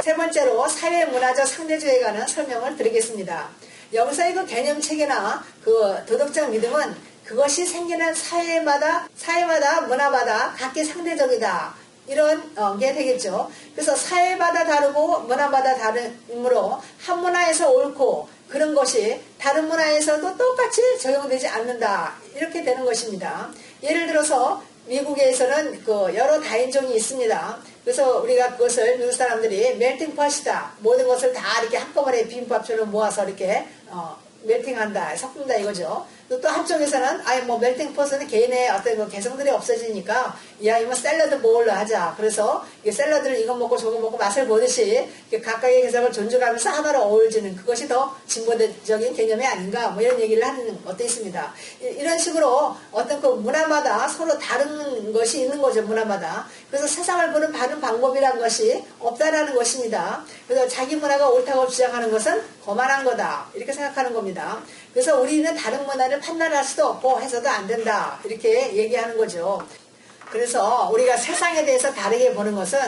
세 번째로 사회문화적 상대주의에 관한 설명을 드리겠습니다. 여기서의 그 개념체계나 그 도덕적 믿음은 그것이 생기는 사회마다 문화마다 각기 상대적이다. 이런 게 되겠죠. 그래서 사회마다 다르고 문화마다 다르므로 한 문화에서 옳고 그런 것이 다른 문화에서도 똑같이 적용되지 않는다. 이렇게 되는 것입니다. 예를 들어서 미국에서는 그 여러 다인종이 있습니다. 그래서 우리가 그것을 미국 사람들이 멜팅 팟이다. 모든 것을 다 이렇게 한꺼번에 비빔밥처럼 모아서 이렇게 멜팅한다, 섞는다 이거죠. 또 한쪽에서는 멜팅 팟은 개인의 어떤 그 개성들이 없어지니까 이왕이면 샐러드 보울로 하자. 그래서 샐러드를 이거 먹고 저거 먹고 맛을 보듯이 각각의 개성을 존중하면서 하나로 어우러지는 그것이 더 진보적인 개념이 아닌가 뭐 이런 얘기를 하는 것도 있습니다. 이런 식으로 어떤 그 문화마다 서로 다른 것이 있는 거죠. 문화마다. 그래서 세상을 보는 다른 방법이란 것이 없다라는 것입니다. 그래서 자기 문화가 옳다고 주장하는 것은 거만한 거다. 이렇게 생각하는 겁니다. 그래서 우리는 다른 문화를 판단할 수도 없고 해서도 안 된다. 이렇게 얘기하는 거죠. 그래서 우리가 세상에 대해서 다르게 보는 것은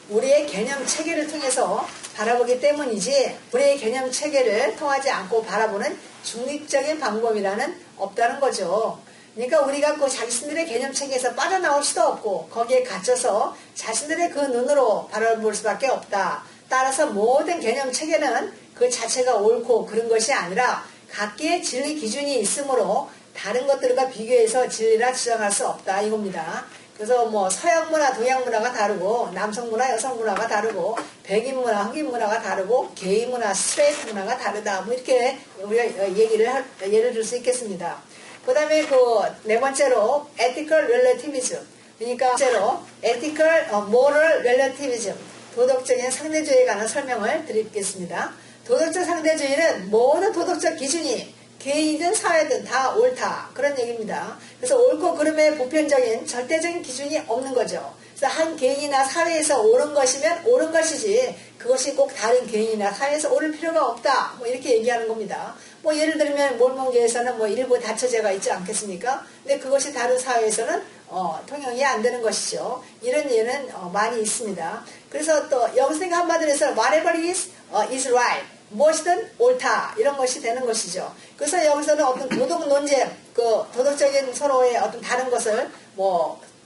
우리의 개념 체계를 통해서 바라보기 때문이지 우리의 개념 체계를 통하지 않고 바라보는 중립적인 방법이라는 없다는 거죠. 그러니까 우리가 그 자신들의 개념 체계에서 빠져나올 수도 없고 거기에 갇혀서 자신들의 그 눈으로 바라볼 수밖에 없다. 따라서 모든 개념 체계는 그 자체가 옳고 그런 것이 아니라 각기의 진리 기준이 있으므로 다른 것들과 비교해서 진리라 주장할 수 없다 이겁니다. 그래서 뭐 서양 문화, 동양 문화가 다르고 남성 문화, 여성 문화가 다르고 백인 문화, 흑인 문화가 다르고 게이 문화, 스트레이트 문화가 다르다. 뭐 이렇게 우리가 예를 들 수 있겠습니다. 그 다음에 그 네 번째로 ethical relativism. 그러니까 번째로 ethical moral relativism. 도덕적인 상대주의에 관한 설명을 드리겠습니다. 도덕적 상대주의는 모든 도덕적 기준이 개인이든 사회든 다 옳다. 그런 얘기입니다. 그래서 옳고 그름의 보편적인 절대적인 기준이 없는 거죠. 그래서 한 개인이나 사회에서 옳은 것이면 옳은 것이지 그것이 꼭 다른 개인이나 사회에서 옳을 필요가 없다. 뭐 이렇게 얘기하는 겁니다. 뭐 예를 들면 몰몬계에서는 뭐 일부 다처제가 있지 않겠습니까? 근데 그것이 다른 사회에서는 통용이 안 되는 것이죠. 이런 예는 많이 있습니다. 그래서 또 여기서 한마디로 해서 whatever is right. 무엇이든 옳다. 이런 것이 되는 것이죠. 그래서 여기서는 어떤 도덕 논쟁, 그 도덕적인 서로의 어떤 다른 것을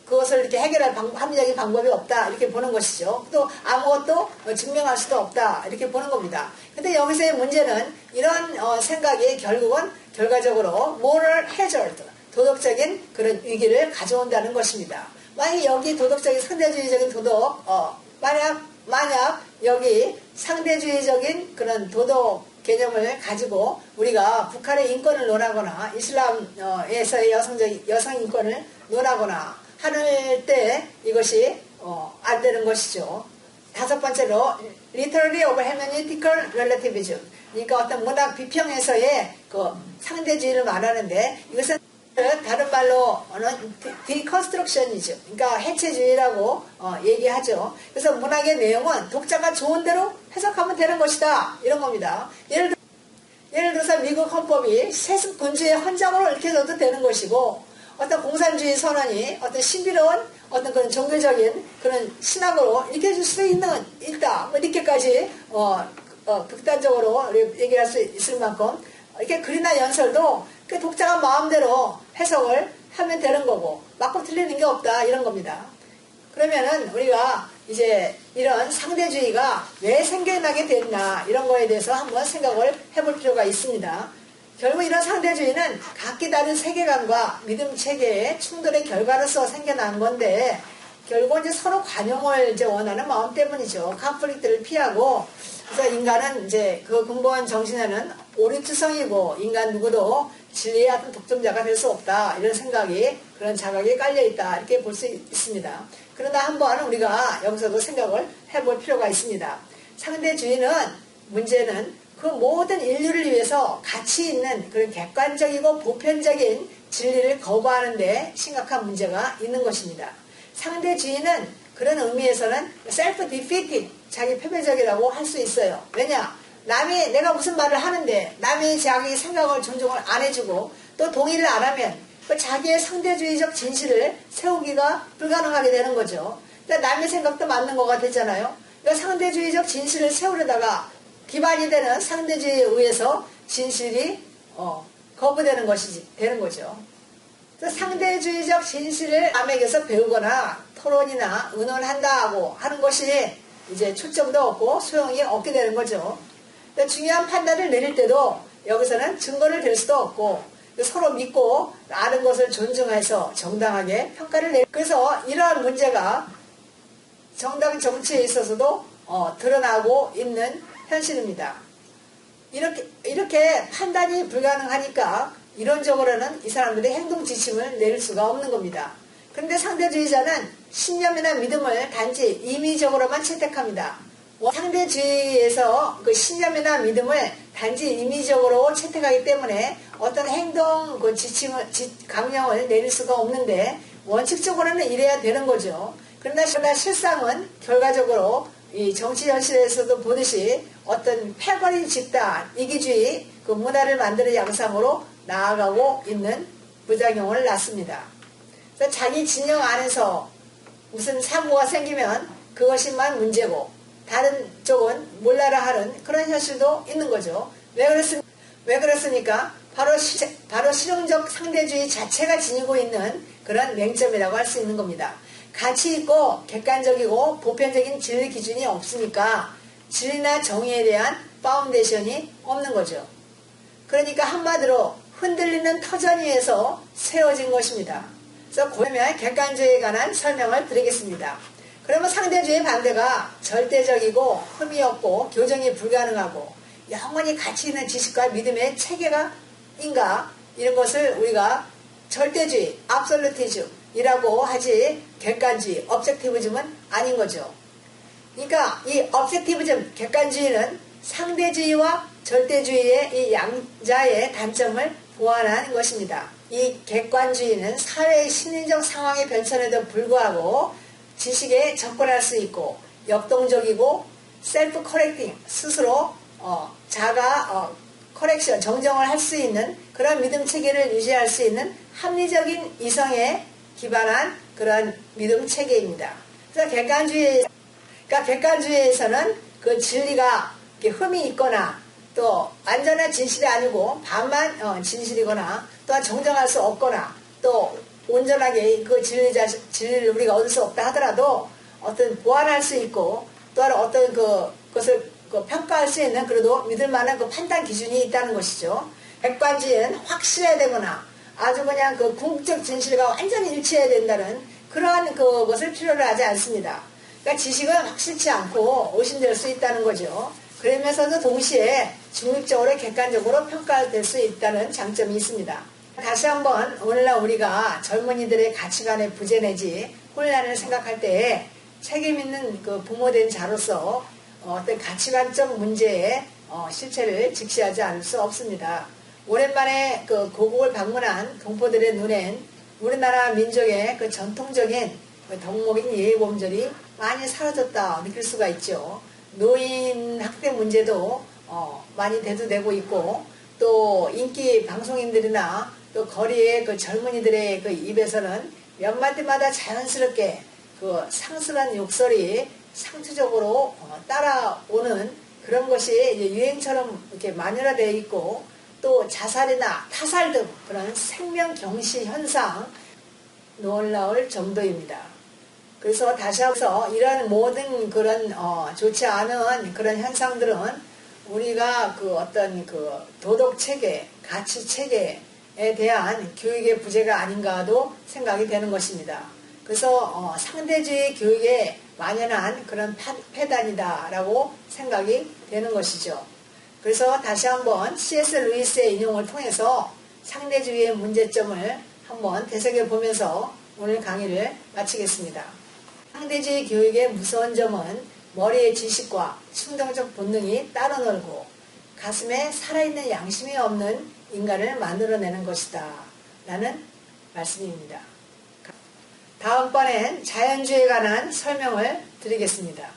그것을 이렇게 해결할 합리적인 방법이 없다. 이렇게 보는 것이죠. 또 아무것도 증명할 수도 없다. 이렇게 보는 겁니다. 근데 여기서의 문제는 이런 생각이 결과적으로 moral hazard, 도덕적인 그런 위기를 가져온다는 것입니다. 만약 여기 도덕적인 상대주의적인 도덕, 만약 여기 상대주의적인 그런 도덕 개념을 가지고 우리가 북한의 인권을 논하거나 이슬람에서의 여성 인권을 논하거나 할 때 이것이 안 되는 것이죠. 다섯 번째로 literary of hermeneutical relativism. 그러니까 어떤 문학 비평에서의 그 상대주의를 말하는데 이것은 다른 말로는 deconstruction이죠. 그러니까 해체주의라고 얘기하죠. 그래서 문학의 내용은 독자가 좋은 대로 해석하면 되는 것이다. 이런 겁니다. 예를 들어서 미국 헌법이 세습 군주의 헌장으로 읽혀져도 되는 것이고 어떤 공산주의 선언이 어떤 신비로운 어떤 그런 종교적인 그런 신학으로 읽혀질 수도 있다. 뭐 이렇게까지 극단적으로 얘기할 수 있을 만큼 이렇게 글이나 연설도 그 독자가 마음대로 해석을 하면 되는 거고 맞고 틀리는 게 없다 이런 겁니다. 그러면은 우리가 이제 이런 상대주의가 왜 생겨나게 됐나 이런 거에 대해서 한번 생각을 해볼 필요가 있습니다. 결국 이런 상대주의는 각기 다른 세계관과 믿음 체계의 충돌의 결과로서 생겨난 건데 결국 이제 서로 관용을 이제 원하는 마음 때문이죠. 컨플릭트를 피하고 그래서 인간은 이제 그 근본 정신에는 오류투성이고 인간 누구도 진리의 어떤 독점자가 될 수 없다 이런 생각이 그런 자각이 깔려 있다 이렇게 볼 수 있습니다. 그러나 한번 우리가 여기서도 생각을 해볼 필요가 있습니다. 상대주의는 문제는 그 모든 인류를 위해서 가치 있는 그런 객관적이고 보편적인 진리를 거부하는데 심각한 문제가 있는 것입니다. 상대주의는 그런 의미에서는 self-defeating, 자기 패배적이라고 할 수 있어요. 왜냐? 내가 무슨 말을 하는데 남이 자기 생각을 존중을 안 해주고 또 동의를 안 하면 그 자기의 상대주의적 진실을 세우기가 불가능하게 되는 거죠. 그러니까 남의 생각도 맞는 것 같았잖아요. 그러니까 상대주의적 진실을 세우려다가 기반이 되는 상대주의에 의해서 진실이 거부되는 것이지 되는 거죠. 그래서 상대주의적 진실을 남에게서 배우거나 토론이나 의논한다고 하는 것이 이제 초점도 없고 소용이 없게 되는 거죠. 그러니까 중요한 판단을 내릴 때도 여기서는 증거를 댈 수도 없고 서로 믿고 아는 것을 존중해서 정당하게 평가를 내. 그래서 이러한 문제가 정당 정치에 있어서도 드러나고 있는 현실입니다. 이렇게 판단이 불가능하니까 이론적으로는 이 사람들의 행동 지침을 내릴 수가 없는 겁니다. 그런데 상대주의자는 신념이나 믿음을 단지 임의적으로만 채택합니다. 상대주의에서 그 신념이나 믿음을 단지 임의적으로 채택하기 때문에 어떤 행동 그 지침을, 강령을 내릴 수가 없는데 원칙적으로는 이래야 되는 거죠. 그러나 실상은 결과적으로 이 정치 현실에서도 보듯이 어떤 패거리 집단, 이기주의 그 문화를 만드는 양상으로 나아가고 있는 부작용을 낳습니다. 그래서 자기 진영 안에서 무슨 사고가 생기면 그것이만 문제고 다른 쪽은 몰라라 하는 그런 현실도 있는 거죠. 왜 그렇습니까? 바로 실용적 상대주의 자체가 지니고 있는 그런 맹점이라고 할 수 있는 겁니다. 가치 있고 객관적이고 보편적인 진리 기준이 없으니까 진리나 정의에 대한 파운데이션이 없는 거죠. 그러니까 한마디로 흔들리는 터전 위에서 세워진 것입니다. 그래서 그러면 객관주의에 관한 설명을 드리겠습니다. 그러면 상대주의 반대가 절대적이고 흠이 없고 교정이 불가능하고 영원히 가치 있는 지식과 믿음의 체계가인가 이런 것을 우리가 절대주의, 압솔루티즘이라고 하지 객관주의, objectivism은 아닌 거죠. 그러니까 이 objectivism, 객관주의는 상대주의와 절대주의의 이 양자의 단점을 보완하는 것입니다. 이 객관주의는 사회의 심리적 상황의 변천에도 불구하고 지식에 접근할 수 있고 역동적이고 셀프 커렉팅, 스스로 자가 커렉션, 정정을 할 수 있는 그런 믿음 체계를 유지할 수 있는 합리적인 이성에 기반한 그런 믿음 체계입니다. 그래서 객관주의에서는 그 진리가 흠이 있거나 또 완전한 진실이 아니고 반만 진실이거나 또한 정정할 수 없거나 또 온전하게 그 진리를 우리가 얻을 수 없다 하더라도 어떤 보완할 수 있고 또한 어떤 그것을 평가할 수 있는 그래도 믿을 만한 그 판단 기준이 있다는 것이죠. 객관주의는 확실해야 되거나 아주 그냥 그 궁극적 진실과 완전히 일치해야 된다는 그러한 그것을 필요로 하지 않습니다. 그러니까 지식은 확실치 않고 오신될 수 있다는 거죠. 그러면서도 동시에 중립적으로 객관적으로 평가될 수 있다는 장점이 있습니다. 다시 한번 오늘날 우리가 젊은이들의 가치관의 부재 내지 혼란을 생각할 때에 책임 있는 그 부모된 자로서 어떤 가치관적 문제에 실체를 직시하지 않을 수 없습니다. 오랜만에 그 고국을 방문한 동포들의 눈엔 우리나라 민족의 그 전통적인 그 덕목인 예의범절이 많이 사라졌다 느낄 수가 있죠. 노인 학대 문제도 많이 대두되고 있고 또 인기 방송인들이나 또 거리의 그 젊은이들의 그 입에서는 몇 마디마다 자연스럽게 그 상술한 욕설이 상투적으로 따라오는 그런 것이 유행처럼 이렇게 만연화되어 있고 또 자살이나 타살 등 그런 생명 경시 현상 놀라울 정도입니다. 그래서 다시 한번 이런 모든 그런 좋지 않은 그런 현상들은 우리가 그 어떤 그 도덕 체계, 가치 체계에 대한 교육의 부재가 아닌가도 생각이 되는 것입니다. 그래서 상대주의 교육에 만연한 그런 폐단이다라고 생각이 되는 것이죠. 그래서 다시 한번 C.S. 루이스의 인용을 통해서 상대주의의 문제점을 한번 되새겨 보면서 오늘 강의를 마치겠습니다. 상대주의 교육의 무서운 점은 머리의 지식과 충동적 본능이 따로 놀고 가슴에 살아있는 양심이 없는 인간을 만들어내는 것이다 라는 말씀입니다. 다음번엔 자연주의에 관한 설명을 드리겠습니다.